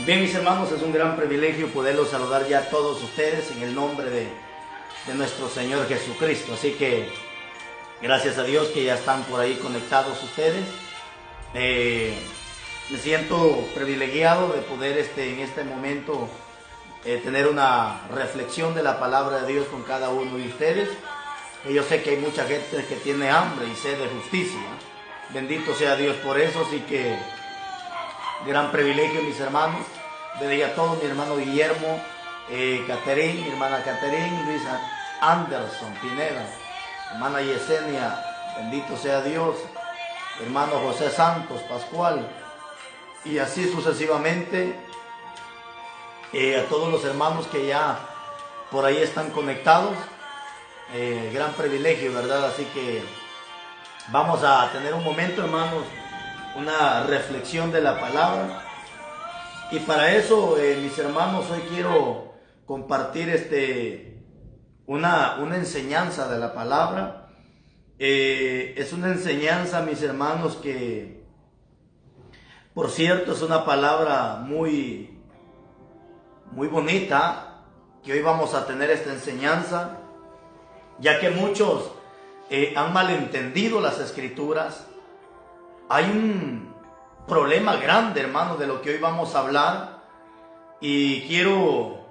Bien, mis hermanos, es un gran privilegio poderlos saludar ya a todos ustedes en el nombre de nuestro Señor Jesucristo. Así que gracias a Dios que ya están por ahí conectados ustedes. Me siento privilegiado de poder en este momento tener una reflexión de la palabra de Dios con cada uno de ustedes. Yo sé que hay mucha gente que tiene hambre y sed de justicia. Bendito sea Dios por eso, así que gran privilegio, mis hermanos. Bendiga a todos, mi hermano Guillermo, Caterín, mi hermana Caterín, Luisa Anderson Pineda, hermana Yesenia, bendito sea Dios, hermano José Santos Pascual, y así sucesivamente, a todos los hermanos que ya por ahí están conectados. Gran privilegio, ¿verdad? Así que vamos a tener un momento, hermanos, una reflexión de la palabra. Y para eso, mis hermanos, hoy quiero compartir una enseñanza de la palabra. Es una enseñanza, mis hermanos, que, por cierto, es una palabra muy bonita, que hoy vamos a tener esta enseñanza, ya que muchos han malentendido las Escrituras. Hay un problema grande, hermano, de lo que hoy vamos a hablar, y quiero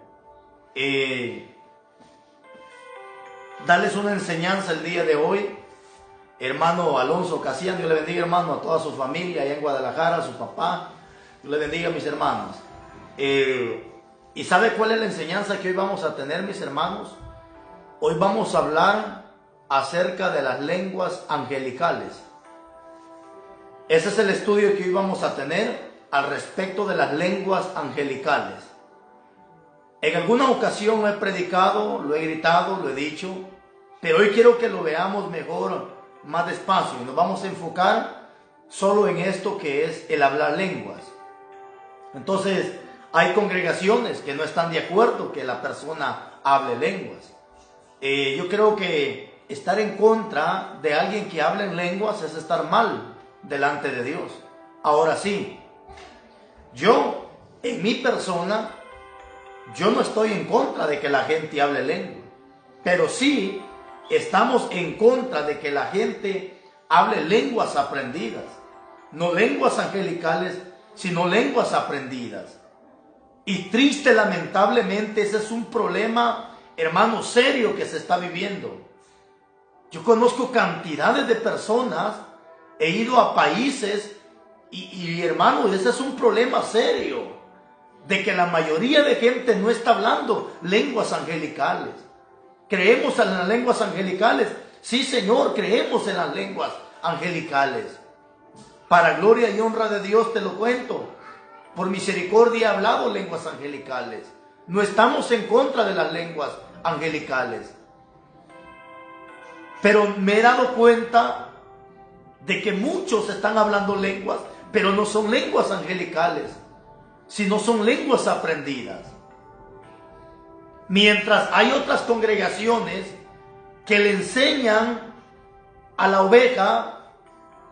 darles una enseñanza el día de hoy. Hermano Alonso Casiano, Dios le bendiga, hermano, a toda su familia allá en Guadalajara, a su papá, Dios le bendiga, mis hermanos. ¿Y sabe cuál es la enseñanza que hoy vamos a tener, mis hermanos? Hoy vamos a hablar acerca de las lenguas angelicales. Ese es el estudio que hoy vamos a tener al respecto de las lenguas angelicales. En alguna ocasión lo he predicado, lo he gritado, lo he dicho, pero hoy quiero que lo veamos mejor, más despacio, y nos vamos a enfocar solo en esto que es el hablar lenguas. Entonces, hay congregaciones que no están de acuerdo que la persona hable lenguas. Yo creo que estar en contra de alguien que hable en lenguas es estar mal delante de Dios. Ahora sí, yo, en mi persona, yo no estoy en contra de que la gente hable lengua, pero sí estamos en contra de que la gente hable lenguas aprendidas, no lenguas angelicales, sino lenguas aprendidas. Y triste, lamentablemente, ese es un problema, hermano, serio que se está viviendo. Yo conozco cantidades de personas, he ido a países y hermano, ese es un problema serio, de que la mayoría de gente no está hablando lenguas angelicales. ¿Creemos en las lenguas angelicales? Sí, Señor, creemos en las lenguas angelicales. Para gloria y honra de Dios te lo cuento. Por misericordia he hablado lenguas angelicales. No estamos en contra de las lenguas angelicales. Pero me he dado cuenta de que muchos están hablando lenguas, pero no son lenguas angelicales, sino son lenguas aprendidas. Mientras hay otras congregaciones que le enseñan a la oveja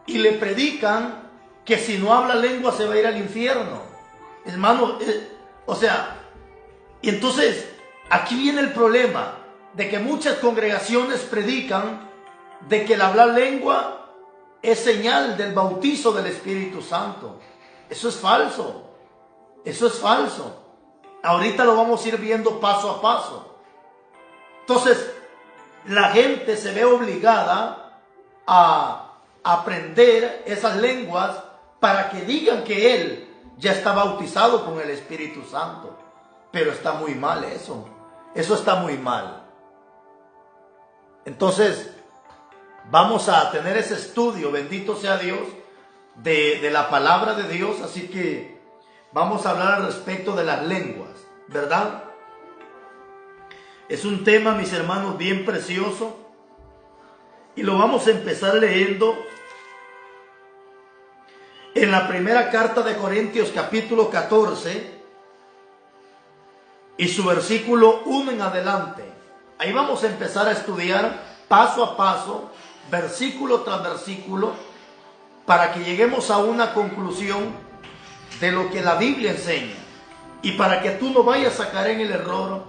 y le predican que si no habla lengua se va a ir al infierno. Hermano, y entonces aquí viene el problema de que muchas congregaciones predican de que el hablar lengua es señal del bautizo del Espíritu Santo. Eso es falso. Eso es falso. Ahorita lo vamos a ir viendo paso a paso. Entonces, la gente se ve obligada a aprender esas lenguas para que digan que él ya está bautizado con el Espíritu Santo. Pero está muy mal eso. Eso está muy mal. Entonces, vamos a tener ese estudio, bendito sea Dios, de la palabra de Dios. Así que vamos a hablar al respecto de las lenguas, ¿verdad? Es un tema, mis hermanos, bien precioso. Y lo vamos a empezar leyendo en la primera carta de Corintios, capítulo 14, y su versículo 1 en adelante. Ahí vamos a empezar a estudiar paso a paso, versículo tras versículo, para que lleguemos a una conclusión de lo que la Biblia enseña. Y para que tú no vayas a caer en el error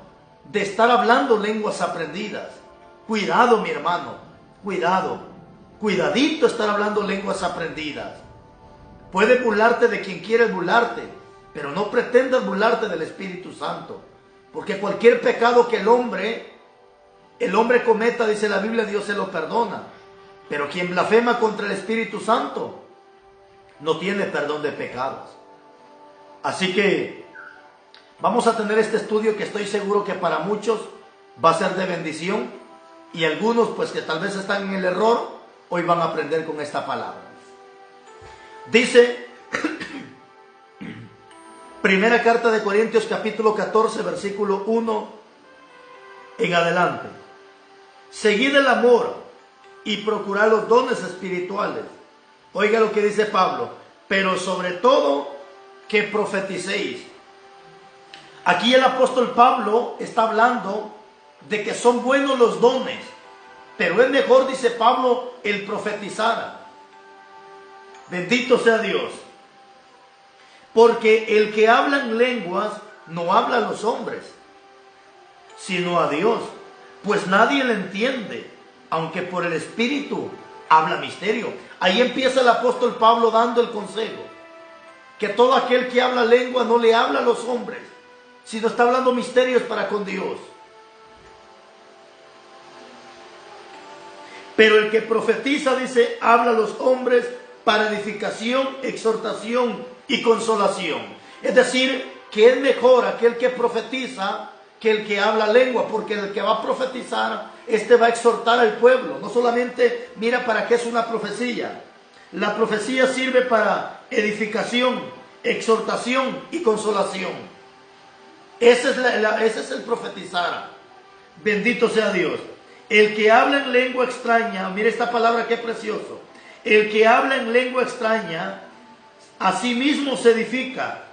de estar hablando lenguas aprendidas. Cuidado, mi hermano, cuidado, cuidadito estar hablando lenguas aprendidas. Puedes burlarte de quien quieres burlarte, pero no pretendas burlarte del Espíritu Santo. Porque cualquier pecado que el hombre cometa, dice la Biblia, Dios se lo perdona. Pero quien blasfema contra el Espíritu Santo no tiene perdón de pecados. Así que vamos a tener este estudio que estoy seguro que para muchos va a ser de bendición. Y algunos pues que tal vez están en el error, hoy van a aprender con esta palabra. Dice, primera carta de Corintios capítulo 14 versículo 1 en adelante. Seguid el amor y procurad los dones espirituales. Oiga lo que dice Pablo, pero sobre todo que profeticéis. Aquí el apóstol Pablo está hablando de que son buenos los dones, pero es mejor, dice Pablo, el profetizar. Bendito sea Dios. Porque el que habla en lenguas no habla a los hombres, sino a Dios, pues nadie le entiende, aunque por el Espíritu habla misterio. Ahí empieza el apóstol Pablo dando el consejo, que todo aquel que habla lengua no le habla a los hombres, sino está hablando misterios para con Dios. Pero el que profetiza, dice, habla a los hombres para edificación, exhortación y consolación. Es decir, que es mejor aquel que profetiza que el que habla lengua, porque el que va a profetizar, este va a exhortar al pueblo. No solamente mira para qué es una profecía. La profecía sirve para edificación, exhortación y consolación. Ese es el profetizar. Bendito sea Dios. El que habla en lengua extraña, mire esta palabra qué precioso. El que habla en lengua extraña, a sí mismo se edifica.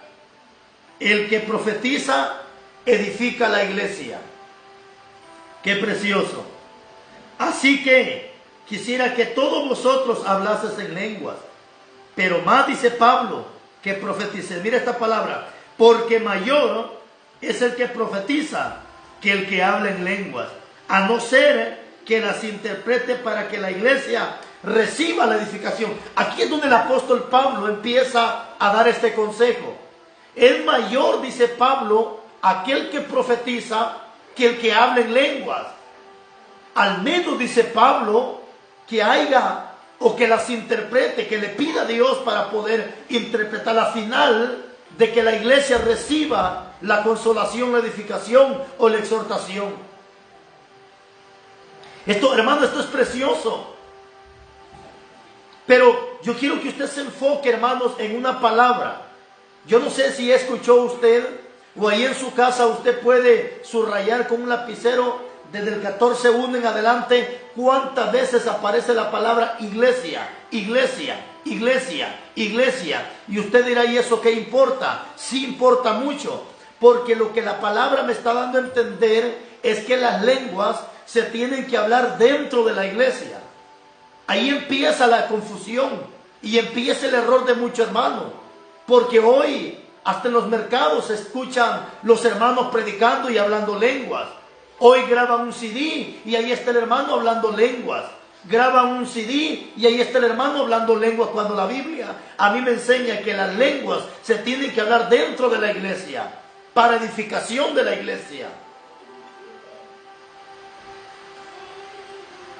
El que profetiza, edifica la iglesia. Qué precioso. Así que quisiera que todos vosotros hablases en lenguas, pero más, dice Pablo, que profetices. Mira esta palabra, porque mayor es el que profetiza que el que habla en lenguas, a no ser que las interprete para que la iglesia reciba la edificación. Aquí es donde el apóstol Pablo empieza a dar este consejo. Es mayor, dice Pablo, aquel que profetiza que el que habla en lenguas. Al menos, dice Pablo, que haya o que las interprete, que le pida a Dios para poder interpretar la final de que la iglesia reciba la consolación, la edificación o la exhortación. Esto, hermano, esto es precioso. Pero yo quiero que usted se enfoque, hermanos, en una palabra. Yo no sé si escuchó usted o ahí en su casa usted puede subrayar con un lapicero desde el 14:1 en adelante cuántas veces aparece la palabra iglesia, iglesia, iglesia, iglesia. Y usted dirá, ¿y eso qué importa? Sí importa mucho, porque lo que la palabra me está dando a entender es que las lenguas se tienen que hablar dentro de la iglesia. Ahí empieza la confusión y empieza el error de muchos hermanos, porque hoy hasta en los mercados se escuchan los hermanos predicando y hablando lenguas. Hoy graban un CD y ahí está el hermano hablando lenguas. Graban un CD y ahí está el hermano hablando lenguas, cuando la Biblia a mí me enseña que las lenguas se tienen que hablar dentro de la iglesia, para edificación de la iglesia.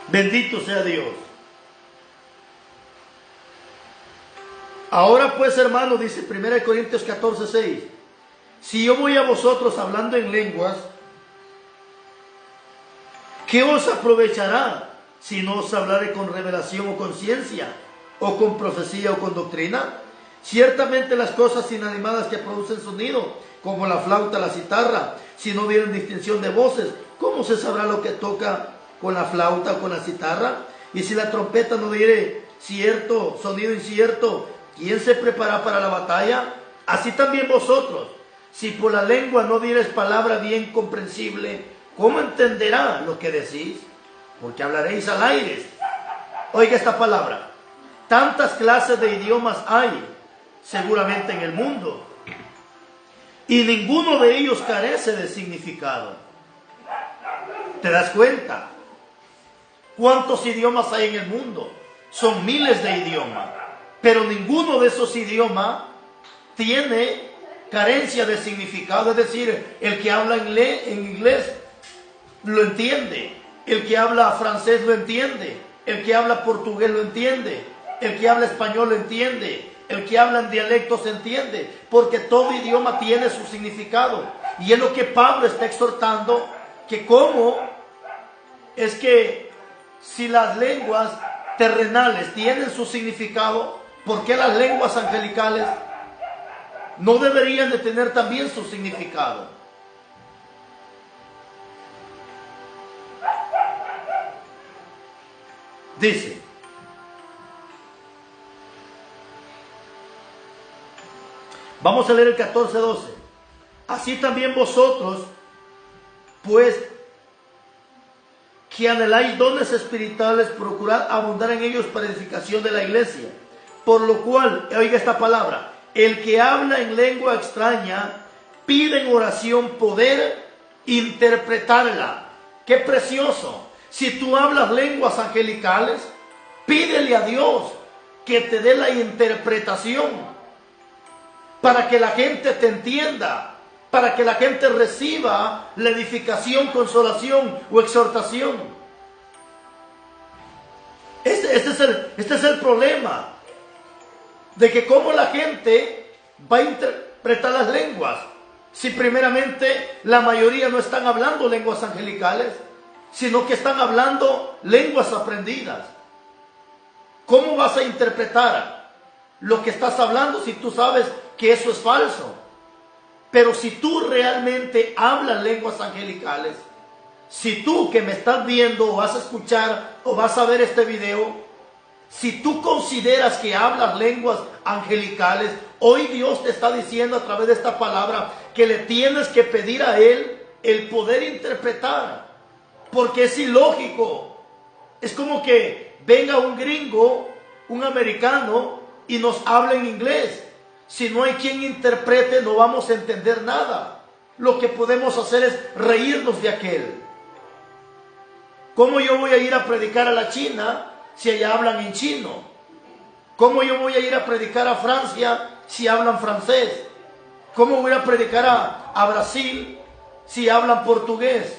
Bendito sea Dios. Ahora pues, hermano, dice 1 Corintios 14:6, si yo voy a vosotros hablando en lenguas, ¿qué os aprovechará si no os hablaré con revelación o con ciencia, o con profecía o con doctrina? Ciertamente las cosas inanimadas que producen sonido, como la flauta, la citarra, si no hubieren distinción de voces, ¿cómo se sabrá lo que toca con la flauta o con la citarra? Y si la trompeta no diere cierto sonido incierto, ¿quién se prepara para la batalla? Así también vosotros, si por la lengua no dieres palabra bien comprensible, ¿cómo entenderá lo que decís? Porque hablaréis al aire. Oiga esta palabra. Tantas clases de idiomas hay seguramente en el mundo, y ninguno de ellos carece de significado. ¿Te das cuenta? ¿Cuántos idiomas hay en el mundo? Son miles de idiomas, pero ninguno de esos idiomas tiene carencia de significado. Es decir, el que habla en inglés lo entiende, el que habla francés lo entiende, el que habla portugués lo entiende, el que habla español lo entiende, el que habla en dialectos entiende, porque todo idioma tiene su significado. Y es lo que Pablo está exhortando, que cómo es que si las lenguas terrenales tienen su significado, ¿por qué las lenguas angelicales no deberían de tener también su significado? Dice, vamos a leer el 14:12. Así también vosotros, pues, que anheláis dones espirituales, procurad abundar en ellos para edificación de la iglesia. Por lo cual, oiga esta palabra, el que habla en lengua extraña, pide en oración poder interpretarla. ¡Qué precioso! Si tú hablas lenguas angelicales, pídele a Dios que te dé la interpretación para que la gente te entienda, para que la gente reciba la edificación, consolación o exhortación. Este es el problema, de que cómo la gente va a interpretar las lenguas, si primeramente la mayoría no están hablando lenguas angelicales, sino que están hablando lenguas aprendidas. ¿Cómo vas a interpretar lo que estás hablando si tú sabes que eso es falso? Pero si tú realmente hablas lenguas angelicales, si tú que me estás viendo o vas a escuchar o vas a ver este video, si tú consideras que hablas lenguas angelicales, hoy Dios te está diciendo a través de esta palabra que le tienes que pedir a Él el poder interpretar, porque es ilógico. Es como que venga un gringo, un americano, y nos hable en inglés. Si no hay quien interprete, no vamos a entender nada. Lo que podemos hacer es reírnos de aquel. ¿Cómo yo voy a ir a predicar a la China si allá hablan en chino? ¿Cómo yo voy a ir a predicar a Francia si hablan francés? ¿Cómo voy a predicar a Brasil si hablan portugués?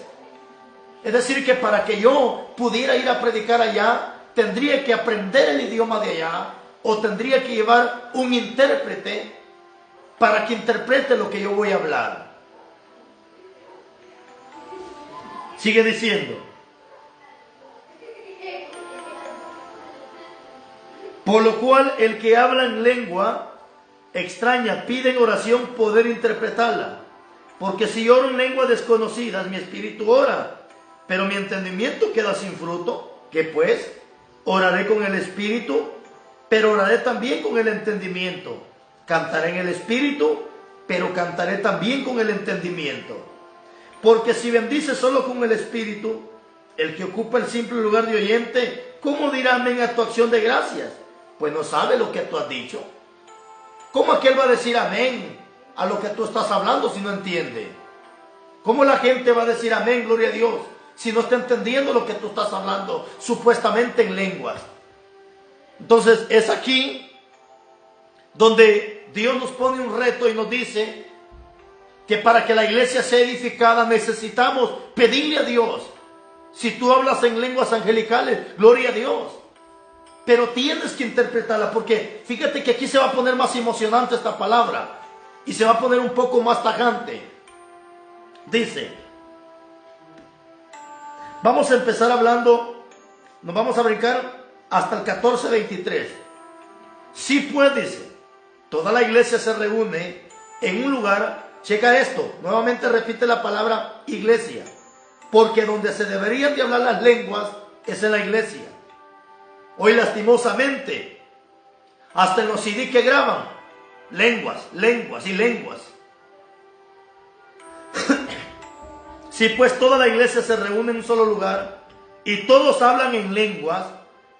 Es decir, que para que yo pudiera ir a predicar allá, tendría que aprender el idioma de allá, o tendría que llevar un intérprete para que interprete lo que yo voy a hablar. Sigue diciendo, por lo cual el que habla en lengua extraña pide en oración poder interpretarla, porque si oro en lenguas desconocidas, mi espíritu ora, pero mi entendimiento queda sin fruto. ¿Qué pues? Oraré con el espíritu, pero oraré también con el entendimiento. Cantaré en el espíritu, pero cantaré también con el entendimiento. Porque si bendice solo con el espíritu, el que ocupa el simple lugar de oyente, ¿cómo dirá amén a tu acción de gracias? Pues no sabe lo que tú has dicho. ¿Cómo aquel va a decir amén a lo que tú estás hablando si no entiende? ¿Cómo la gente va a decir amén, gloria a Dios, si no está entendiendo lo que tú estás hablando supuestamente en lenguas? Entonces es aquí donde Dios nos pone un reto y nos dice que para que la iglesia sea edificada necesitamos pedirle a Dios. Si tú hablas en lenguas angelicales, gloria a Dios, pero tienes que interpretarla, porque fíjate que aquí se va a poner más emocionante esta palabra y se va a poner un poco más tajante. Dice, vamos a empezar hablando, nos vamos a brincar hasta el 14:23. Si pues, dice, toda la iglesia se reúne en un lugar, checa esto, nuevamente repite la palabra iglesia, porque donde se deberían de hablar las lenguas es en la iglesia. Hoy lastimosamente, hasta en los CD que graban, lenguas, lenguas y lenguas. Si pues toda la iglesia se reúne en un solo lugar y todos hablan en lenguas,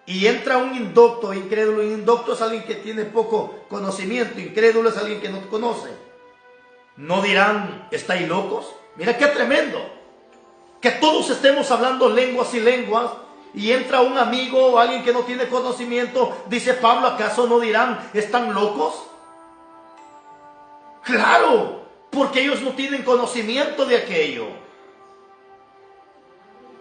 y entra un indocto, incrédulo. Indocto es alguien que tiene poco conocimiento, incrédulo es alguien que no conoce. ¿no dirán, estáis locos? Mira qué tremendo. Que todos estemos hablando lenguas y lenguas, y entra un amigo o alguien que no tiene conocimiento, dice Pablo, ¿acaso no dirán, están locos? Claro, porque ellos no tienen conocimiento de aquello.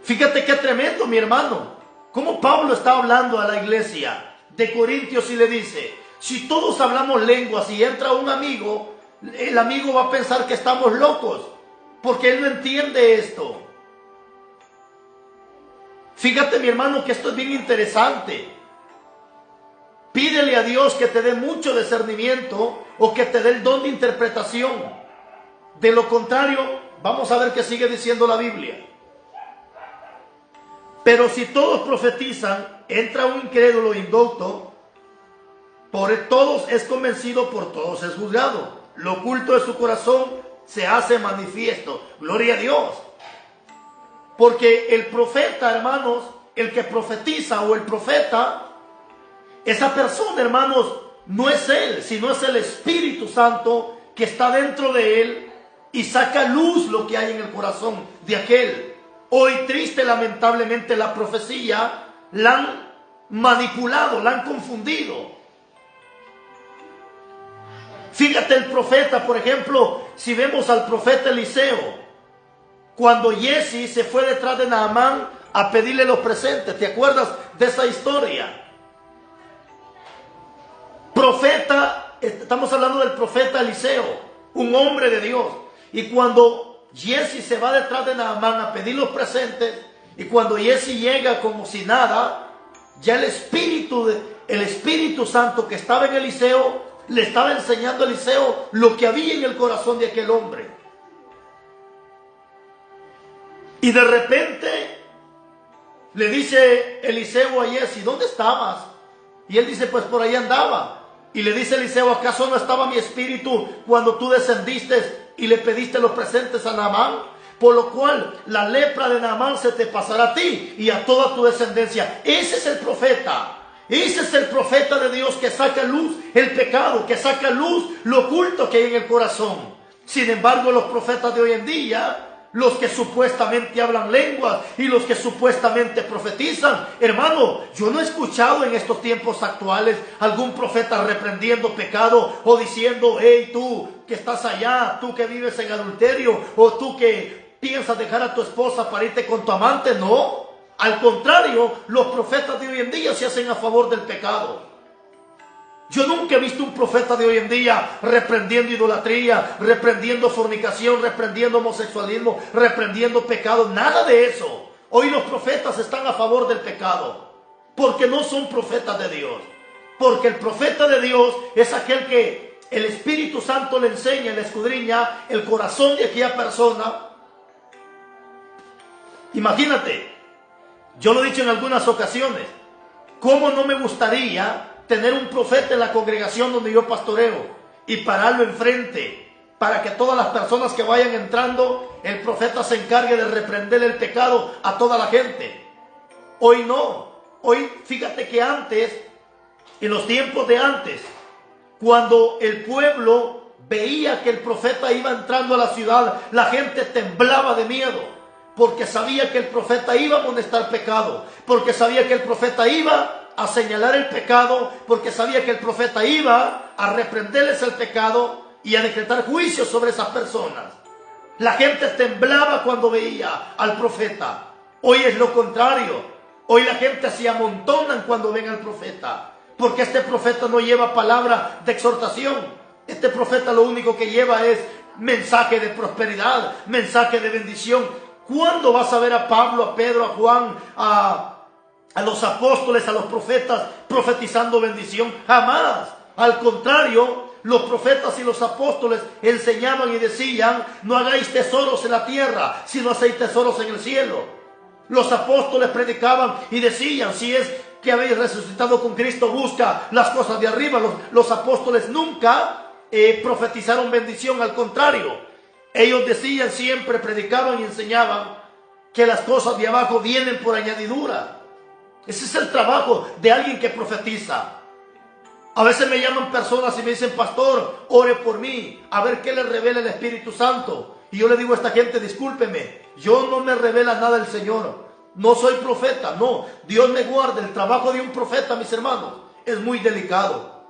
Fíjate qué tremendo, mi hermano. Cómo Pablo está hablando a la iglesia de Corintios y le dice, si todos hablamos lenguas y entra un amigo, el amigo va a pensar que estamos locos, porque él no entiende esto. Fíjate, mi hermano, que esto es bien interesante. Pídele a Dios que te dé mucho discernimiento o que te dé el don de interpretación. De lo contrario, vamos a ver qué sigue diciendo la Biblia. Pero si todos profetizan, entra un incrédulo indocto, por todos es convencido, por todos es juzgado. Lo oculto de su corazón se hace manifiesto. Gloria a Dios. Porque el profeta, hermanos, el que profetiza o el profeta, esa persona, hermanos, no es él, sino es el Espíritu Santo que está dentro de él y saca luz lo que hay en el corazón de aquel. Hoy triste, lamentablemente, la profecía la han manipulado, la han confundido. Fíjate el profeta, por ejemplo, si vemos al profeta Eliseo, cuando Giezi se fue detrás de Naamán a pedirle los presentes, ¿te acuerdas de esa historia? Profeta, estamos hablando del profeta Eliseo, un hombre de Dios. Y cuando Giezi se va detrás de Naamán a pedir los presentes, y cuando Giezi llega como si nada, ya el Espíritu Santo que estaba en Eliseo, le estaba enseñando a Eliseo lo que había en el corazón de aquel hombre. Y de repente le dice Eliseo a Giezi, ¿dónde estabas? Y él dice, pues por ahí andaba. Y le dice Eliseo, ¿acaso no estaba mi espíritu cuando tú descendiste y le pediste los presentes a Naamán? Por lo cual la lepra de Naamán se te pasará a ti y a toda tu descendencia. Ese es el profeta. Ese es el profeta de Dios que saca luz el pecado, que saca luz lo oculto que hay en el corazón. Sin embargo, los profetas de hoy en día, los que supuestamente hablan lenguas y los que supuestamente profetizan, hermano, yo no he escuchado en estos tiempos actuales algún profeta reprendiendo pecado o diciendo, hey, tú que estás allá, tú que vives en adulterio o tú que piensas dejar a tu esposa para irte con tu amante. No, al contrario, los profetas de hoy en día se hacen a favor del pecado. Yo nunca he visto un profeta de hoy en día reprendiendo idolatría, reprendiendo fornicación, reprendiendo homosexualismo, reprendiendo pecado, nada de eso. Hoy los profetas están a favor del pecado, porque no son profetas de Dios. Porque el profeta de Dios es aquel que el Espíritu Santo le enseña, le escudriña el corazón de aquella persona. Imagínate, yo lo he dicho en algunas ocasiones, ¿cómo no me gustaría tener un profeta en la congregación donde yo pastoreo y pararlo enfrente para que todas las personas que vayan entrando, el profeta se encargue de reprender el pecado a toda la gente? Hoy no. Hoy fíjate que antes, en los tiempos de antes, cuando el pueblo veía que el profeta iba entrando a la ciudad, la gente temblaba de miedo, porque sabía que el profeta iba a amonestar pecado, porque sabía que el profeta iba a señalar el pecado, porque sabía que el profeta iba a reprenderles el pecado y a decretar juicio sobre esas personas. La gente temblaba cuando veía al profeta. Hoy es lo contrario. Hoy la gente se amontonan cuando ven al profeta, porque este profeta no lleva palabra de exhortación. Este profeta lo único que lleva es mensaje de prosperidad, mensaje de bendición. ¿Cuándo vas a ver a Pablo, a Pedro, a Juan, a los apóstoles, a los profetas profetizando bendición? Jamás. Al contrario, los profetas y los apóstoles enseñaban y decían, no hagáis tesoros en la tierra, sino hacéis tesoros en el cielo. Los apóstoles predicaban y decían, si es que habéis resucitado con Cristo, busca las cosas de arriba. Los apóstoles nunca profetizaron bendición, al contrario. Ellos decían siempre, predicaban y enseñaban que las cosas de abajo vienen por añadidura. Ese es el trabajo de alguien que profetiza. A veces me llaman personas y me dicen, pastor, ore por mí, a ver qué le revela el Espíritu Santo. Y yo le digo a esta gente, discúlpeme, yo no me revela nada el Señor. No soy profeta, no. Dios me guarde. El trabajo de un profeta, mis hermanos, es muy delicado.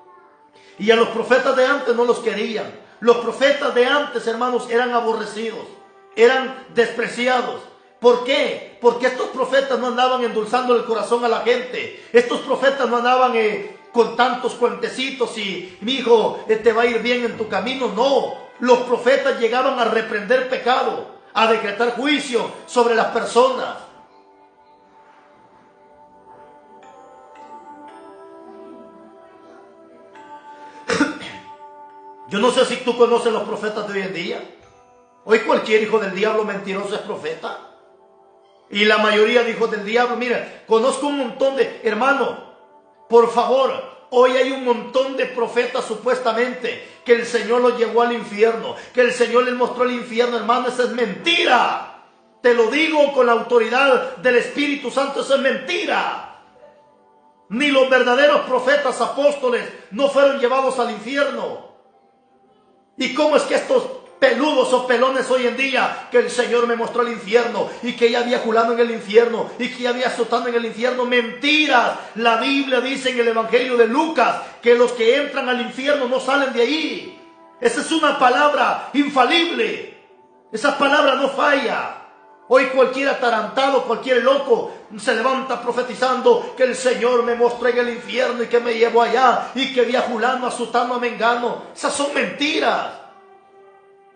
Y a los profetas de antes no los querían. Los profetas de antes, hermanos, eran aborrecidos, eran despreciados. ¿Por qué? Porque estos profetas no andaban endulzando el corazón a la gente. Estos profetas no andaban con tantos cuentecitos y, mi hijo, te va a ir bien en tu camino. No, los profetas llegaban a reprender pecado, a decretar juicio sobre las personas. Yo no sé si tú conoces los profetas de hoy en día. Hoy cualquier hijo del diablo mentiroso es profeta. Y la mayoría de hijos del diablo, mira, conozco un montón de, hermano, por favor, hoy hay un montón de profetas supuestamente que el Señor los llevó al infierno, que el Señor les mostró el infierno, hermano, esa es mentira. Te lo digo con la autoridad del Espíritu Santo, esa es mentira. Ni los verdaderos profetas apóstoles no fueron llevados al infierno. ¿Y cómo es que estos peludos o pelones hoy en día, que el Señor me mostró el infierno y que ya había julado en el infierno y que ya había azotado en el infierno? Mentiras. La Biblia dice en el Evangelio de Lucas que los que entran al infierno no salen de ahí. Esa es una palabra infalible. Esa palabra no falla. Hoy cualquier atarantado, cualquier loco se levanta profetizando que el Señor me mostró en el infierno y que me llevó allá y que vi a Julano, a Sutano, a Mengano. Esas son mentiras.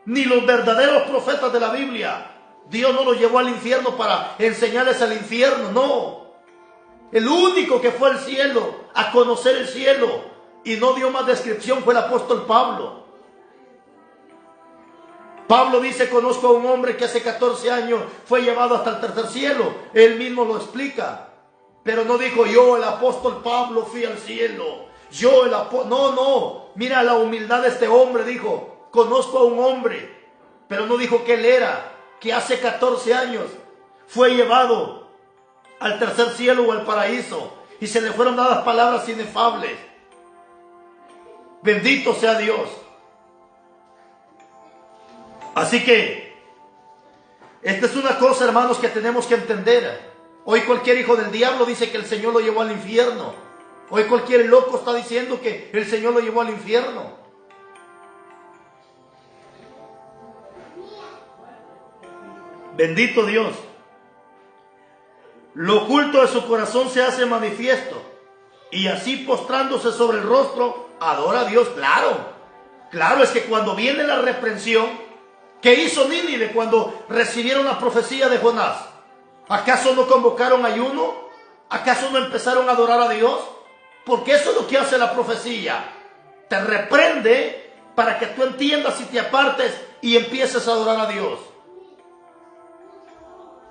Ni los verdaderos profetas de la Biblia, Dios no los llevó al infierno para enseñarles el infierno, no. El único que fue al cielo, a conocer el cielo, y no dio más descripción, fue el apóstol Pablo. Pablo dice, conozco a un hombre que hace 14 años fue llevado hasta el tercer cielo. Él mismo lo explica. Pero no dijo, yo el apóstol Pablo fui al cielo. Yo el apóstol... No. Mira la humildad de este hombre, dijo, conozco a un hombre. Pero no dijo que él era, que hace 14 años fue llevado al tercer cielo o al paraíso. Y se le fueron dadas palabras inefables. Bendito sea Dios. Así que, esta es una cosa, hermanos, que tenemos que entender. Hoy cualquier hijo del diablo dice que el Señor lo llevó al infierno. Hoy cualquier loco está diciendo que el Señor lo llevó al infierno. Bendito Dios. Lo oculto de su corazón se hace manifiesto. Y así postrándose sobre el rostro, adora a Dios. Claro, es que cuando viene la reprensión, ¿qué hizo Nínive cuando recibieron la profecía de Jonás? ¿Acaso no convocaron ayuno? ¿Acaso no empezaron a adorar a Dios? Porque eso es lo que hace la profecía. Te reprende para que tú entiendas y te apartes y empieces a adorar a Dios.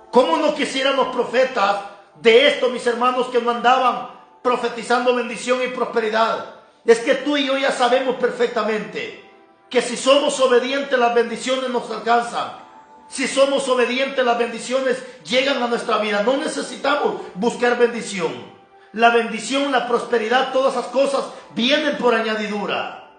¿Cómo no quisieran los profetas de esto, mis hermanos, que no andaban profetizando bendición y prosperidad? Es que tú y yo ya sabemos perfectamente que si somos obedientes, las bendiciones nos alcanzan. Si somos obedientes, las bendiciones llegan a nuestra vida. No necesitamos buscar bendición. La bendición, la prosperidad, todas esas cosas vienen por añadidura.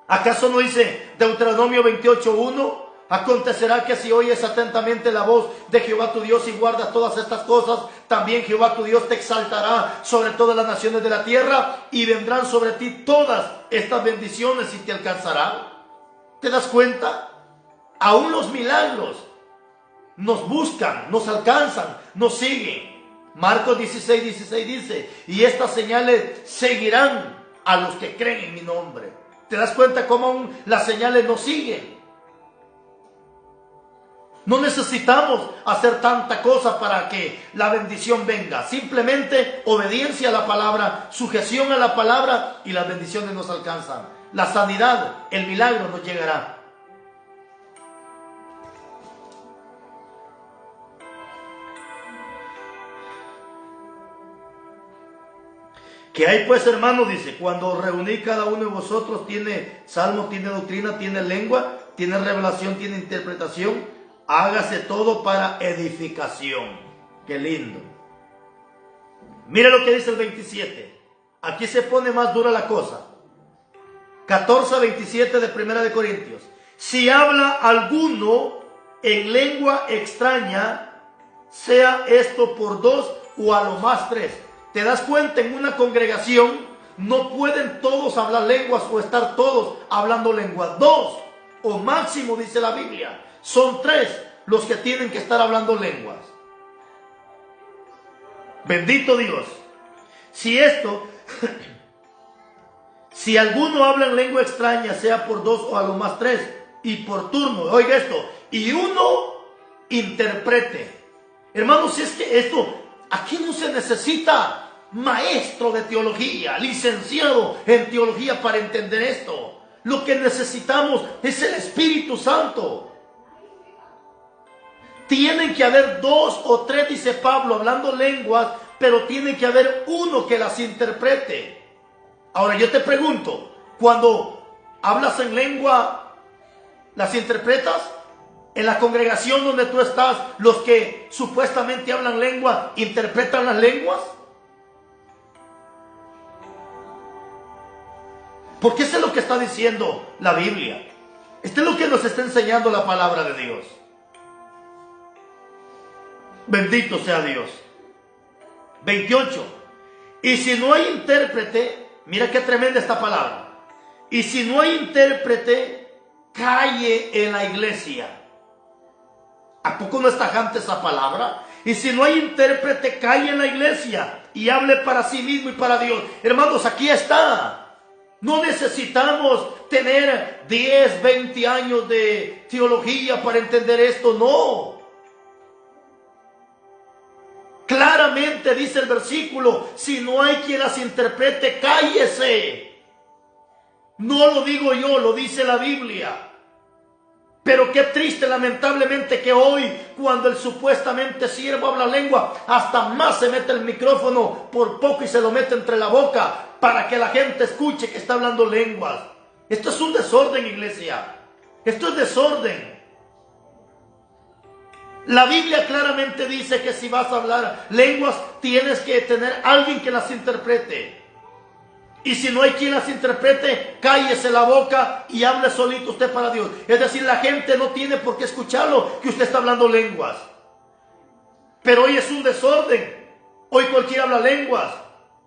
¿Acaso no dice Deuteronomio 28:1? Acontecerá que si oyes atentamente la voz de Jehová tu Dios y guardas todas estas cosas, también Jehová tu Dios te exaltará sobre todas las naciones de la tierra y vendrán sobre ti todas estas bendiciones y te alcanzarán. ¿Te das cuenta? Aún los milagros nos buscan, nos alcanzan, nos siguen. Marcos 16:16 dice, y estas señales seguirán a los que creen en mi nombre. ¿Te das cuenta cómo aún las señales nos siguen? No necesitamos hacer tanta cosa para que la bendición venga. Simplemente obediencia a la palabra, sujeción a la palabra y las bendiciones nos alcanzan. La sanidad, el milagro nos llegará. ¿Qué hay pues, hermanos? Dice, cuando reuní cada uno de vosotros, tiene salmo, tiene doctrina, tiene lengua, tiene revelación, tiene interpretación. Hágase todo para edificación. Qué lindo. Mira lo que dice el 27. aquí se pone más dura la cosa. 14:27 de Primera de Corintios. Si habla alguno en lengua extraña, sea esto por 2 o a lo más 3. ¿Te das cuenta? En una congregación no pueden todos hablar lenguas o estar todos hablando lenguas. 2 o máximo, dice la Biblia. Son 3 los que tienen que estar hablando lenguas. Bendito Dios. Si alguno habla en lengua extraña, sea por 2 o a lo más 3, y por turno, oiga esto, y uno interprete. Hermanos, si es que aquí no se necesita maestro de teología, licenciado en teología para entender esto. Lo que necesitamos es el Espíritu Santo. Tienen que haber 2 o 3, dice Pablo, hablando lenguas, pero tiene que haber uno que las interprete. Ahora yo te pregunto, cuando hablas en lengua, ¿las interpretas? En la congregación donde tú estás, los que supuestamente hablan lengua, ¿interpretan las lenguas? Porque eso es lo que está diciendo la Biblia. Esto es lo que nos está enseñando la palabra de Dios. Bendito sea Dios. 28. Y si no hay intérprete, mira qué tremenda esta palabra. Y si no hay intérprete, calle en la iglesia. ¿A poco no es tajante esa palabra? Y si no hay intérprete, calle en la iglesia y hable para sí mismo y para Dios. Hermanos, aquí está. No necesitamos tener 10, 20 años de teología para entender esto, no. Claramente dice el versículo, si no hay quien las interprete, cállese. No lo digo yo, lo dice la Biblia. Pero qué triste, lamentablemente, que hoy, cuando el supuestamente siervo habla lengua, hasta más se mete el micrófono por poco y se lo mete entre la boca para que la gente escuche que está hablando lenguas. Esto es un desorden, iglesia. Esto es desorden. La Biblia claramente dice que si vas a hablar lenguas, tienes que tener alguien que las interprete. Y si no hay quien las interprete, cállese la boca y hable solito usted para Dios. Es decir, la gente no tiene por qué escucharlo que usted está hablando lenguas. Pero hoy es un desorden. Hoy cualquiera habla lenguas.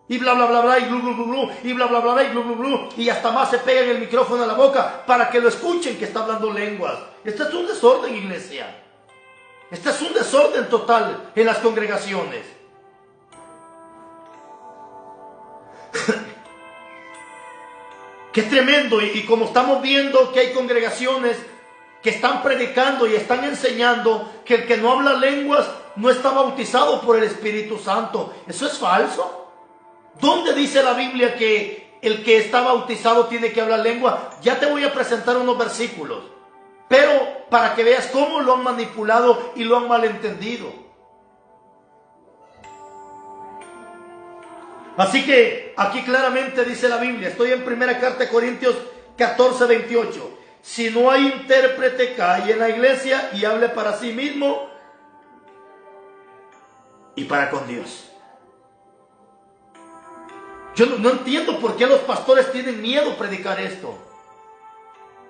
Y bla bla bla bla y glu glu glu glu y bla bla bla bla y glu glu glu. Y hasta más se pegan el micrófono a la boca para que lo escuchen que está hablando lenguas. Este es un desorden, iglesia. Este es un desorden total en las congregaciones. Qué tremendo. Y como estamos viendo que hay congregaciones que están predicando y están enseñando que el que no habla lenguas no está bautizado por el Espíritu Santo. ¿Eso es falso? ¿Dónde dice la Biblia que el que está bautizado tiene que hablar lengua? Ya te voy a presentar unos versículos, pero para que veas cómo lo han manipulado y lo han malentendido. Así que aquí claramente dice la Biblia, estoy en primera carta de Corintios 14:28. Si no hay intérprete, calle en la iglesia y hable para sí mismo y para con Dios. Yo no entiendo por qué los pastores tienen miedo a predicar esto.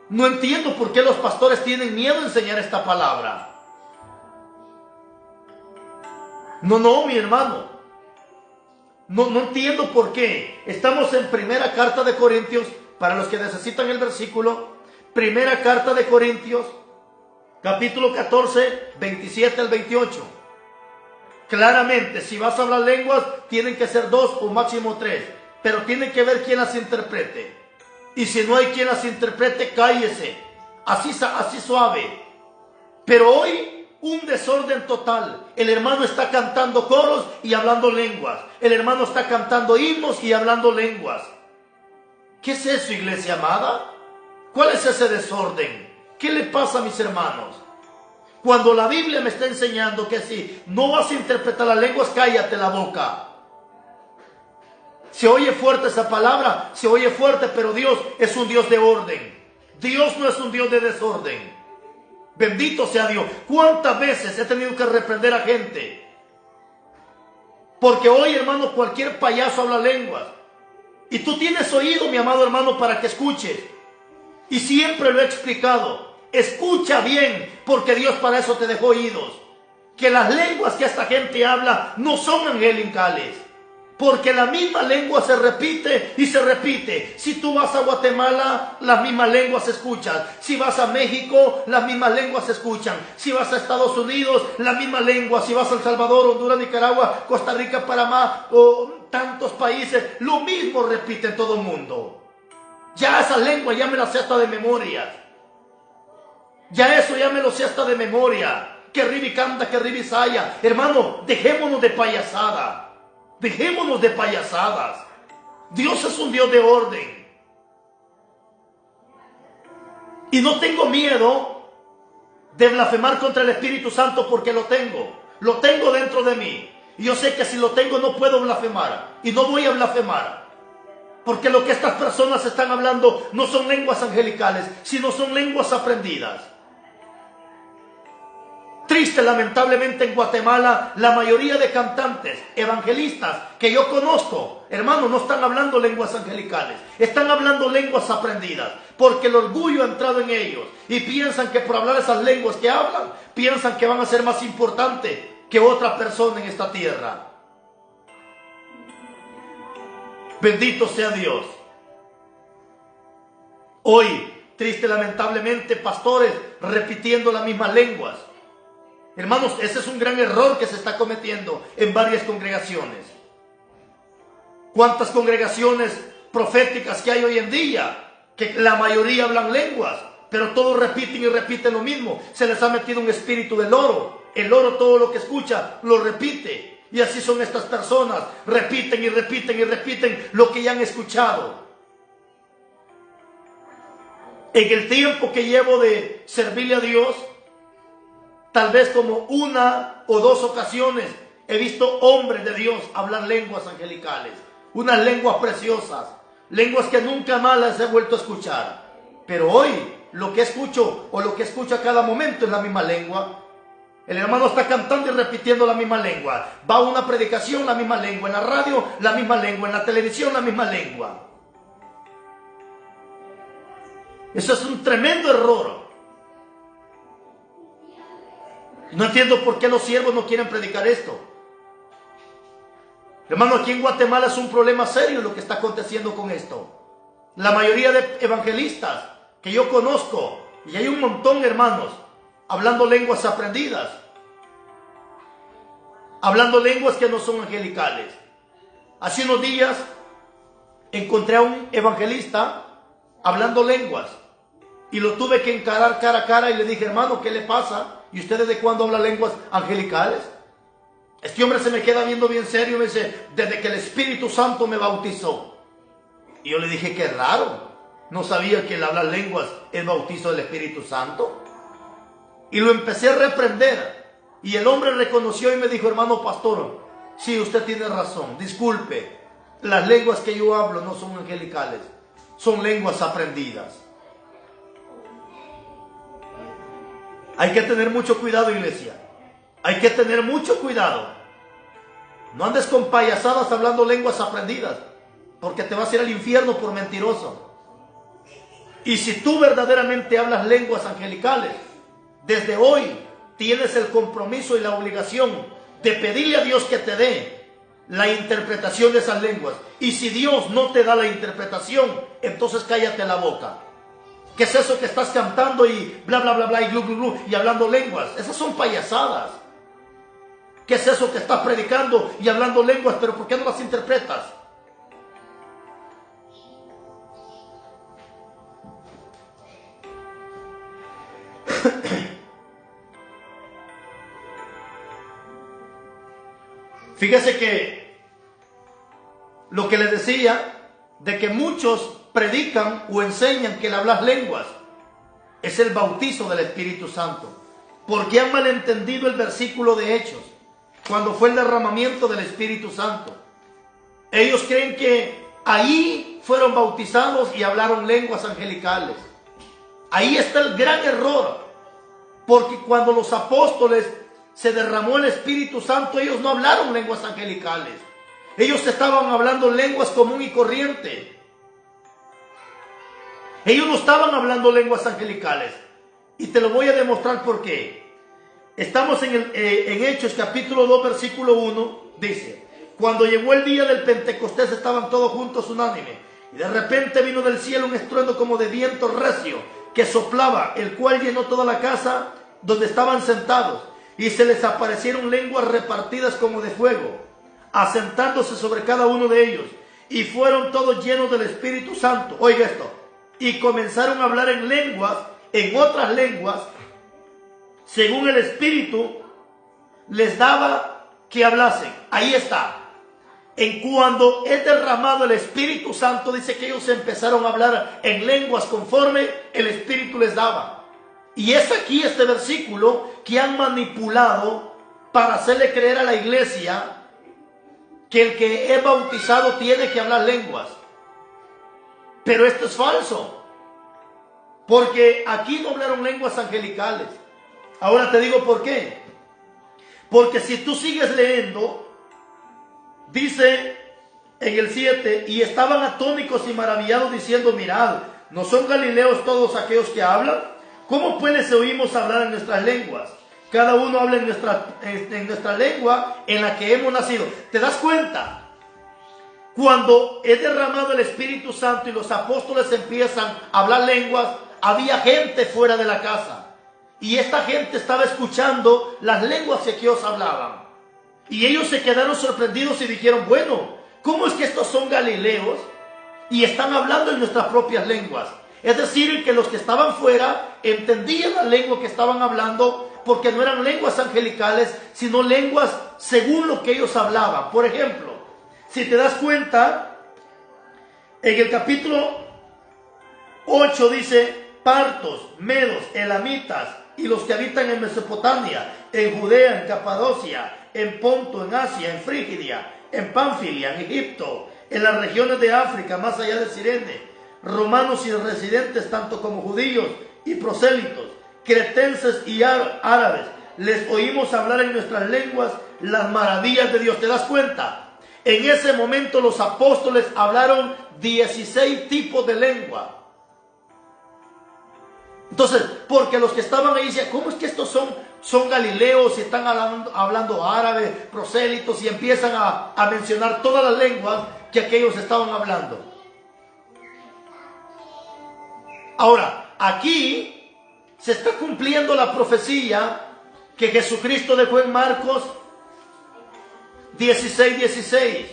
No entiendo por qué los pastores tienen miedo a enseñar esta palabra. No, mi hermano. No entiendo por qué. Estamos en primera carta de Corintios, para los que necesitan el versículo. Primera carta de Corintios, capítulo 14, 27 al 28. Claramente, si vas a hablar lenguas, tienen que ser 2 o máximo 3. Pero tiene que ver quién las interprete. Y si no hay quien las interprete, cállese. Así suave. Pero hoy, un desorden total. El hermano está cantando coros y hablando lenguas. El hermano está cantando himnos y hablando lenguas. ¿Qué es eso, iglesia amada? ¿Cuál es ese desorden? ¿Qué le pasa a mis hermanos? Cuando la Biblia me está enseñando que si no vas a interpretar las lenguas, cállate la boca. Se oye fuerte esa palabra, se oye fuerte, pero Dios es un Dios de orden. Dios no es un Dios de desorden. Bendito sea Dios. ¿Cuántas veces he tenido que reprender a gente? Porque hoy, hermano, cualquier payaso habla lenguas. Y tú tienes oído, mi amado hermano, para que escuches. Y siempre lo he explicado. Escucha bien, porque Dios para eso te dejó oídos. Que las lenguas que esta gente habla no son angelicales. Porque la misma lengua se repite y se repite. Si tú vas a Guatemala, las mismas lenguas se escuchan. Si vas a México, las mismas lenguas se escuchan. Si vas a Estados Unidos, la misma lengua. Si vas a El Salvador, Honduras, Nicaragua, Costa Rica, Panamá o tantos países, lo mismo repite en todo el mundo. Ya esa lengua ya me la sé hasta de memoria. Ya eso ya me lo sé hasta de memoria. Que ribi canta, que ribi saya. Hermano, dejémonos de payasada. Dejémonos de payasadas. Dios es un Dios de orden. Y no tengo miedo de blasfemar contra el Espíritu Santo porque lo tengo. Lo tengo dentro de mí. Y yo sé que si lo tengo no puedo blasfemar. Y no voy a blasfemar. Porque lo que estas personas están hablando no son lenguas angelicales, sino son lenguas aprendidas. Triste, lamentablemente en Guatemala, la mayoría de cantantes, evangelistas que yo conozco, hermanos, no están hablando lenguas angelicales, están hablando lenguas aprendidas, porque el orgullo ha entrado en ellos y piensan que por hablar esas lenguas que hablan, piensan que van a ser más importantes que otra persona en esta tierra. Bendito sea Dios. Hoy, triste, lamentablemente, pastores repitiendo las mismas lenguas. Hermanos, ese es un gran error que se está cometiendo en varias congregaciones. ¿Cuántas congregaciones proféticas que hay hoy en día? Que la mayoría hablan lenguas, pero todos repiten y repiten lo mismo. Se les ha metido un espíritu del loro. El loro todo lo que escucha lo repite. Y así son estas personas. Repiten y repiten y repiten lo que ya han escuchado. En el tiempo que llevo de servirle a Dios, tal vez como una o dos ocasiones he visto hombres de Dios hablar lenguas angelicales. Unas lenguas preciosas. Lenguas que nunca más las he vuelto a escuchar. Pero hoy lo que escucho o lo que escucho a cada momento es la misma lengua. El hermano está cantando y repitiendo la misma lengua. Va a una predicación, la misma lengua. En la radio, la misma lengua. En la televisión, la misma lengua. Eso es un tremendo error. No entiendo por qué los siervos no quieren predicar esto. Hermano, aquí en Guatemala es un problema serio lo que está aconteciendo con esto. La mayoría de evangelistas que yo conozco, y hay un montón, hermanos, hablando lenguas aprendidas. Hablando lenguas que no son angelicales. Hace unos días encontré a un evangelista hablando lenguas. Y lo tuve que encarar cara a cara y le dije, hermano, ¿qué le pasa? ¿Y usted desde cuándo habla lenguas angelicales? Este hombre se me queda viendo bien serio y me dice, desde que el Espíritu Santo me bautizó. Y yo le dije, qué raro. No sabía que el hablar lenguas es el bautizo del Espíritu Santo. Y lo empecé a reprender. Y el hombre reconoció y me dijo, hermano pastor, sí, usted tiene razón, disculpe. Las lenguas que yo hablo no son angelicales, son lenguas aprendidas. Hay que tener mucho cuidado, iglesia. Hay que tener mucho cuidado. No andes con payasadas hablando lenguas aprendidas, porque te vas a ir al infierno por mentiroso. Y si tú verdaderamente hablas lenguas angelicales, desde hoy tienes el compromiso y la obligación de pedirle a Dios que te dé la interpretación de esas lenguas. Y si Dios no te da la interpretación, entonces cállate la boca. ¿Qué es eso que estás cantando y bla, bla, bla, bla, y glu, glu, glu, y hablando lenguas? Esas son payasadas. ¿Qué es eso que estás predicando y hablando lenguas, pero por qué no las interpretas? Fíjese que lo que les decía, de que muchos predican o enseñan que el hablar lenguas es el bautizo del Espíritu Santo, porque han malentendido el versículo de Hechos, cuando fue el derramamiento del Espíritu Santo. Ellos creen que ahí fueron bautizados y hablaron lenguas angelicales. Ahí está el gran error, porque cuando los apóstoles se derramó el Espíritu Santo, ellos no hablaron lenguas angelicales. Ellos estaban hablando lenguas común y corriente. Ellos no estaban hablando lenguas angelicales. Y te lo voy a demostrar por qué. Estamos en Hechos capítulo 2 versículo 1. Dice: cuando llegó el día del Pentecostés estaban todos juntos unánime. Y de repente vino del cielo un estruendo como de viento recio que soplaba, el cual llenó toda la casa donde estaban sentados. Y se les aparecieron lenguas repartidas como de fuego, asentándose sobre cada uno de ellos. Y fueron todos llenos del Espíritu Santo. Oiga esto. Y comenzaron a hablar en lenguas, en otras lenguas, según el Espíritu les daba que hablasen. Ahí está. En cuando es derramado el Espíritu Santo, dice que ellos empezaron a hablar en lenguas conforme el Espíritu les daba. Y es aquí este versículo que han manipulado para hacerle creer a la iglesia que el que es bautizado tiene que hablar lenguas. Pero esto es falso, porque aquí no hablaron lenguas angelicales. Ahora te digo por qué. Porque si tú sigues leyendo, dice en el 7, y estaban atónicos y maravillados diciendo: mirad, ¿no son galileos todos aquellos que hablan? ¿Cómo pues oímos hablar en nuestras lenguas? Cada uno habla en nuestra lengua en la que hemos nacido. ¿Te das cuenta? Cuando es derramado el Espíritu Santo y los apóstoles empiezan a hablar lenguas, había gente fuera de la casa. Y esta gente estaba escuchando las lenguas que ellos hablaban. Y ellos se quedaron sorprendidos y dijeron: bueno, ¿cómo es que estos son galileos y están hablando en nuestras propias lenguas? Es decir, que los que estaban fuera entendían la lengua que estaban hablando, porque no eran lenguas angelicales, sino lenguas según lo que ellos hablaban. Por ejemplo, si te das cuenta, en el capítulo 8 dice: partos, medos, elamitas y los que habitan en Mesopotamia, en Judea, en Capadocia, en Ponto, en Asia, en Frígidia, en Panfilia, en Egipto, en las regiones de África, más allá de Cirene, romanos y residentes, tanto como judíos y prosélitos, cretenses y árabes, les oímos hablar en nuestras lenguas las maravillas de Dios. ¿Te das cuenta? En ese momento los apóstoles hablaron 16 tipos de lengua. Entonces, porque los que estaban ahí decían: ¿cómo es que estos son galileos y están hablando árabe, prosélitos? Y empiezan a mencionar todas las lenguas que aquellos estaban hablando. Ahora, aquí se está cumpliendo la profecía que Jesucristo dejó en Marcos 16:16,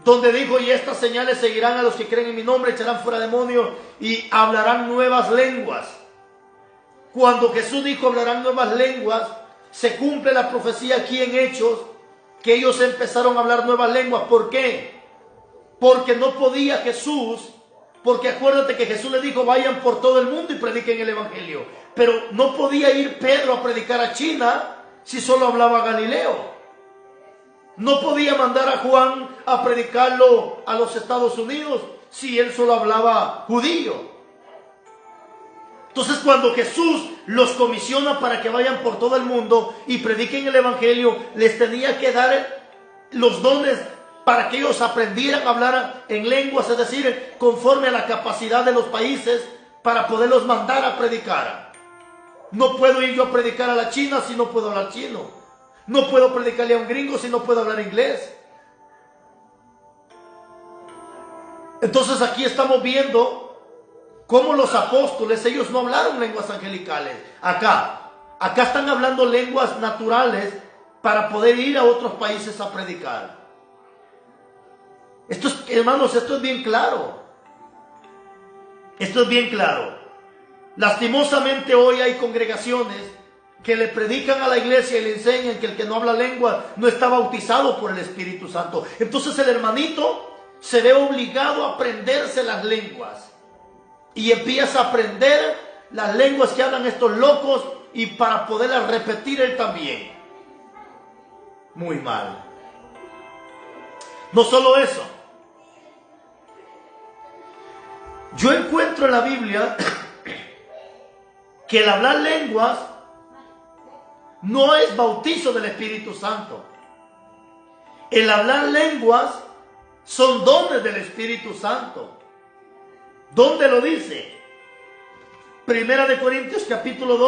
donde dijo: y estas señales seguirán a los que creen en mi nombre, echarán fuera demonios y hablarán nuevas lenguas. Cuando Jesús dijo hablarán nuevas lenguas, se cumple la profecía aquí en Hechos, que ellos empezaron a hablar nuevas lenguas. ¿Por qué? Porque no podía Jesús, porque acuérdate que Jesús le dijo: vayan por todo el mundo y prediquen el evangelio. Pero no podía ir Pedro a predicar a China si solo hablaba Galileo. No podía mandar a Juan a predicarlo a los Estados Unidos si él solo hablaba judío. Entonces, cuando Jesús los comisiona para que vayan por todo el mundo y prediquen el evangelio, les tenía que dar los dones para que ellos aprendieran a hablar en lenguas, es decir, conforme a la capacidad de los países, para poderlos mandar a predicar. No puedo ir yo a predicar a la China si no puedo hablar chino. No puedo predicarle a un gringo si no puedo hablar inglés. Entonces aquí estamos viendo cómo los apóstoles, ellos no hablaron lenguas angelicales. Acá están hablando lenguas naturales para poder ir a otros países a predicar. Hermanos, esto es bien claro. Esto es bien claro. Lastimosamente hoy hay congregaciones que le predican a la iglesia y le enseñan que el que no habla lengua no está bautizado por el Espíritu Santo. Entonces el hermanito se ve obligado a aprenderse las lenguas y empieza a aprender las lenguas que hablan estos locos, y para poderlas repetir él también. Muy mal. No solo eso, yo encuentro en la Biblia que el hablar lenguas no es bautizo del Espíritu Santo. el hablar lenguas son dones del Espíritu Santo. ¿Dónde lo dice? Primera de Corintios capítulo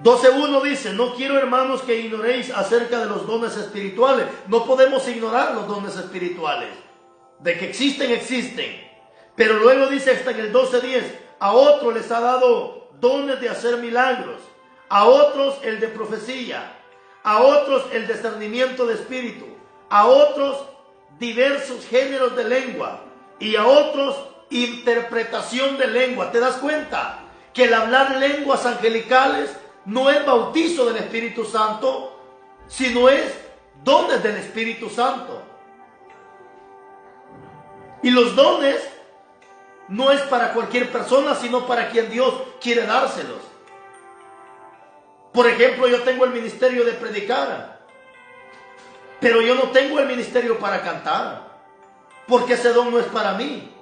12:1 dice: no quiero, hermanos, que ignoréis acerca de los dones espirituales. No podemos ignorar los dones espirituales. De que existen, existen. Pero luego dice hasta en el 12:10: a otros les ha dado dones de hacer milagros, a otros el de profecía, a otros el discernimiento de espíritu, a otros diversos géneros de lengua y a otros interpretación de lengua. ¿Te das cuenta que el hablar lenguas angelicales no es bautizo del Espíritu Santo, sino es dones del Espíritu Santo? Y los dones no es para cualquier persona, sino para quien Dios quiere dárselos. Por ejemplo, yo tengo el ministerio de predicar, pero yo no tengo el ministerio para cantar, porque ese don no es para mí.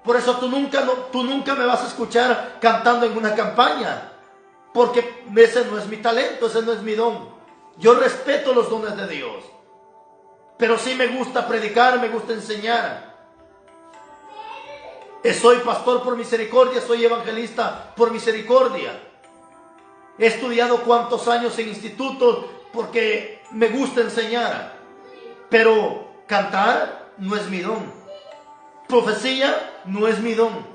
Por eso tú nunca me vas a escuchar cantando en una campaña, porque ese no es mi talento, ese no es mi don. Yo respeto los dones de Dios, pero sí me gusta predicar, me gusta enseñar. Soy pastor por misericordia, soy evangelista por misericordia. He estudiado cuántos años en institutos porque me gusta enseñar, pero cantar no es mi don. Profecía no es mi don,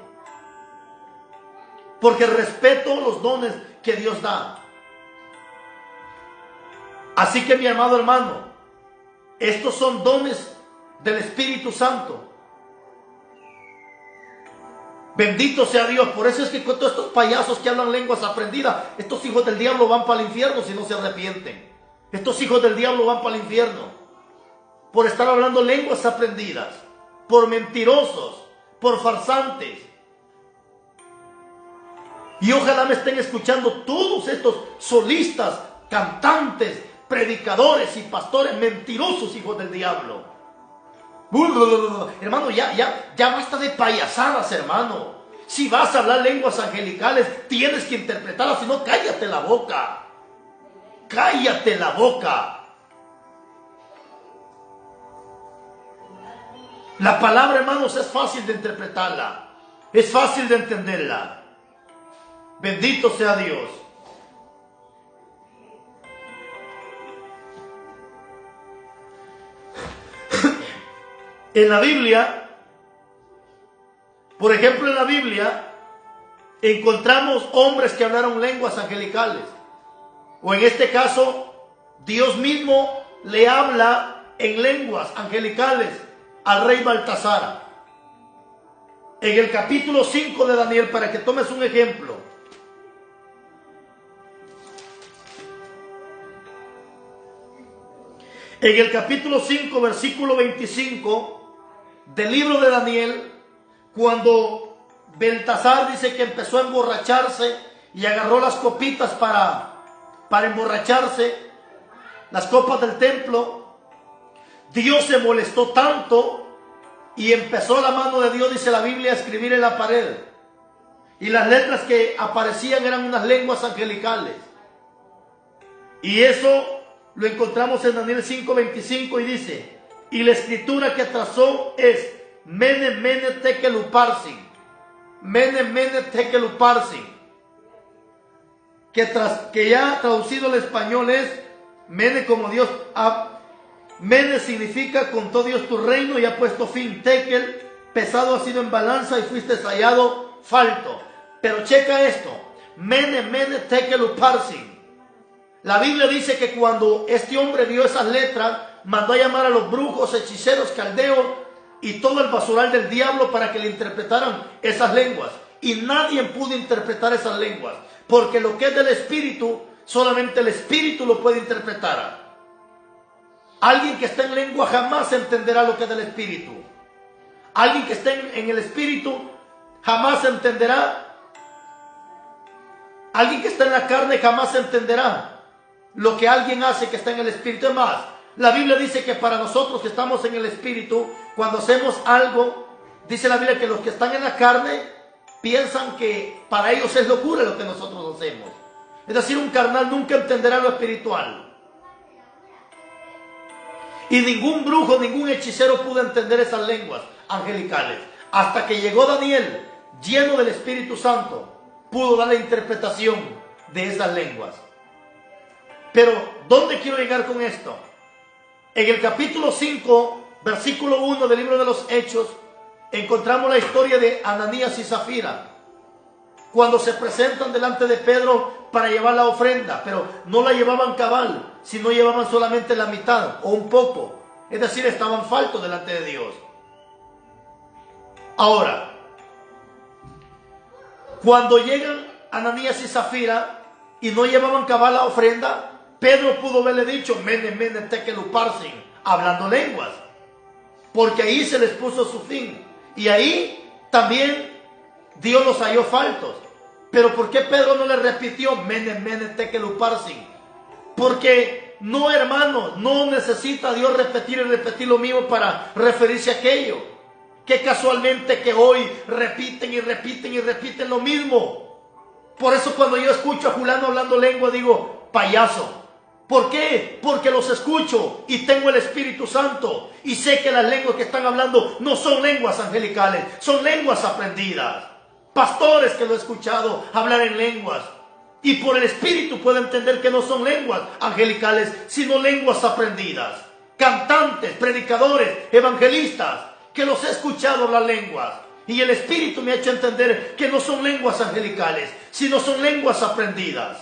porque respeto los dones que Dios da. Así que, mi amado hermano, estos son dones del Espíritu Santo. Bendito sea Dios. Por eso es que con todos estos payasos que hablan lenguas aprendidas, estos hijos del diablo van para el infierno si no se arrepienten. Estos hijos del diablo van para el infierno por estar hablando lenguas aprendidas, por mentirosos, por farsantes. Y ojalá me estén escuchando todos estos solistas, cantantes, predicadores y pastores mentirosos, hijos del diablo. Hermano, ya basta de payasadas, hermano. Si vas a hablar lenguas angelicales, tienes que interpretarlas, si no, cállate la boca. Cállate la boca. La palabra, hermanos, es fácil de interpretarla, es fácil de entenderla. Bendito sea Dios. En la Biblia, por ejemplo, en la Biblia encontramos hombres que hablaron lenguas angelicales. O en este caso, Dios mismo le habla en lenguas angelicales al rey Baltasar. En el capítulo 5 de Daniel, para que tomes un ejemplo. En el capítulo 5, versículo 25 del libro de Daniel, cuando Baltasar dice que empezó a emborracharse y agarró las copitas para emborracharse, las copas del templo, Dios se molestó tanto y empezó la mano de Dios, dice la Biblia, a escribir en la pared. Y las letras que aparecían eran unas lenguas angelicales. Y eso lo encontramos en Daniel 5:25 y dice: y la escritura que trazó es Mene, Mene, Tekel, Uparsin. Mene, Mene, Tekel, Uparsin. Que ya traducido al español es Mene como Dios. Mene significa contó Dios tu reino y ha puesto fin. Tekel, pesado ha sido en balanza y fuiste hallado falto. Pero checa esto. Mene, Mene, Tekel, Uparsin. La Biblia dice que cuando este hombre vio esas letras, mandó a llamar a los brujos, hechiceros, caldeos y todo el basural del diablo para que le interpretaran esas lenguas. Y nadie pudo interpretar esas lenguas, porque lo que es del Espíritu, solamente el Espíritu lo puede interpretar. Alguien que está en lengua jamás entenderá lo que es del Espíritu. Alguien que esté en el Espíritu jamás entenderá. Alguien que está en la carne jamás entenderá lo que alguien hace que está en el Espíritu. Es más, la Biblia dice que para nosotros que estamos en el Espíritu, cuando hacemos algo, dice la Biblia que los que están en la carne piensan que para ellos es locura lo que nosotros hacemos. Es decir, un carnal nunca entenderá lo espiritual. Y ningún brujo, ningún hechicero pudo entender esas lenguas angelicales. Hasta que llegó Daniel, lleno del Espíritu Santo, pudo dar la interpretación de esas lenguas. Pero, ¿dónde quiero llegar con esto? En el capítulo 5, versículo 1 del libro de los Hechos, encontramos la historia de Ananías y Zafira, cuando se presentan delante de Pedro para llevar la ofrenda, pero no la llevaban cabal, sino llevaban solamente la mitad o un poco. Es decir, estaban faltos delante de Dios. Ahora, cuando llegan Ananías y Zafira y no llevaban cabal la ofrenda, Pedro pudo haberle dicho, mene, mene, tekel uparsin, hablando lenguas, porque ahí se les puso su fin. Y ahí también Dios los halló faltos. Pero ¿por qué Pedro no le repitió mene, mene, tekel uparsin? Porque no, hermano, no necesita Dios repetir y repetir lo mismo para referirse a aquello. Que casualmente que hoy repiten y repiten y repiten lo mismo. Por eso cuando yo escucho a Julano hablando lengua digo, payaso. ¿Por qué? Porque los escucho y tengo el Espíritu Santo y sé que las lenguas que están hablando no son lenguas angelicales, son lenguas aprendidas. Pastores que lo he escuchado hablar en lenguas y por el Espíritu puedo entender que no son lenguas angelicales, sino lenguas aprendidas. Cantantes, predicadores, evangelistas que los he escuchado hablar lenguas y el Espíritu me ha hecho entender que no son lenguas angelicales, sino son lenguas aprendidas.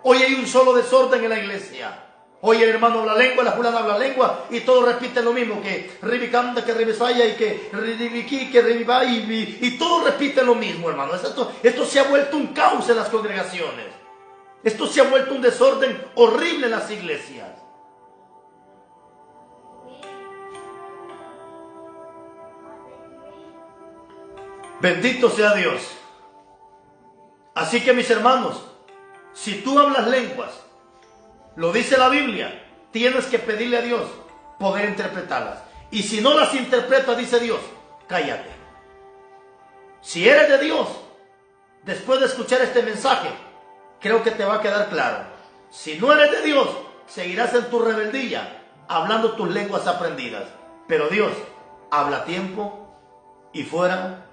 Hoy hay un solo desorden en la iglesia. Hoy el hermano habla lengua, la fulana habla lengua y todos repiten lo mismo, que ribicanda, que ribisaya y que ribiquí, que ribibay, y todos repiten lo mismo, hermano. Esto se ha vuelto un caos en las congregaciones. Esto se ha vuelto un desorden horrible en las iglesias. Bendito sea Dios. Así que mis hermanos, si tú hablas lenguas, lo dice la Biblia, tienes que pedirle a Dios poder interpretarlas. Y si no las interpreta, dice Dios, cállate. Si eres de Dios, después de escuchar este mensaje, creo que te va a quedar claro. Si no eres de Dios, seguirás en tu rebeldía, hablando tus lenguas aprendidas. Pero Dios habla a tiempo y fuera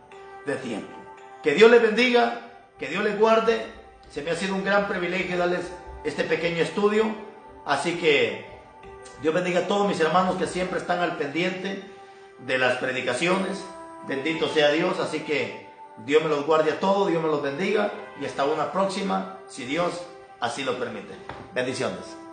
de tiempo. Que Dios les bendiga, que Dios les guarde. Se me ha sido un gran privilegio darles este pequeño estudio. Así que Dios bendiga a todos mis hermanos que siempre están al pendiente de las predicaciones. Bendito sea Dios. Así que Dios me los guarde a todos, Dios me los bendiga. Y hasta una próxima, si Dios así lo permite. Bendiciones.